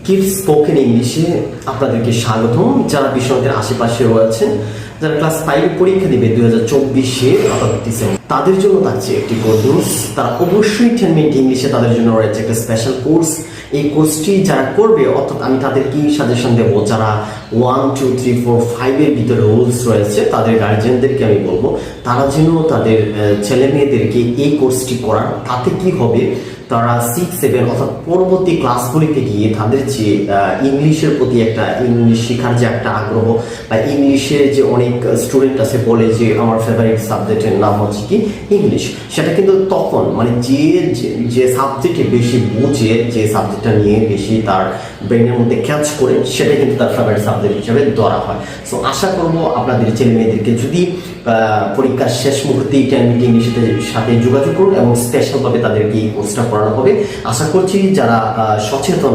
Kids spoken ইংলিশে আপনাদেরকে স্বাগতম। যারা বিশ্বনাথের আশেপাশে রয়েছেন, যারা ক্লাস 5 পরীক্ষা দিবে 2024-এ অর্থাৎ ডিসেম্বর, তাদের জন্য থাকছে একটি গুড নিউজ। তারা অবশ্যই 10 মিনিট ইংলিশে তাদের জন্য রয়েছে একটা স্পেশাল কোর্স। এই কোর্সটি যারা করবে, অর্থাৎ আমি তাদেরকে সাজেশন দেবো, যারা 1, 2, 3, 4, 5 এর ভিতরে রুলস রয়েছে, তাদের গার্জিয়ানদেরকে আমি বলবো তারা যেন তাদের ছেলে মেয়েদেরকে এই কোর্সটি করার। তাতে কি হবে, তারা 6, 7 অর্থাৎ পরবর্তী ক্লাসগুলিতে গিয়ে তাদের যে ইংলিশের প্রতি একটা, ইংলিশ শেখার যে একটা আগ্রহ, বা ইংলিশের যে অনেক স্টুডেন্ট আছে বলে যে আমার ফেভারিট সাবজেক্টের নাম হচ্ছে কি ইংলিশ, সেটা কিন্তু তখন মানে যে সাবজেক্টে বেশি বোঝে, যে সাবজেক্টটা নিয়ে বেশি তার ব্রেনের মধ্যে ক্যাচ করে, সেটা কিন্তু তার ফেভারিট সাবজেক্ট হিসেবে ধরা হয়। সো আশা করবো আপনাদের ছেলে মেয়েদেরকে যদি পরীক্ষার শেষ মুহূর্তে 10 মিনিট ইংলিশের সাথে যোগাযোগ করুন এবং স্পেশালভাবে তাদেরকে এই কোর্সটা করানো হবে। আশা করছি যারা সচেতন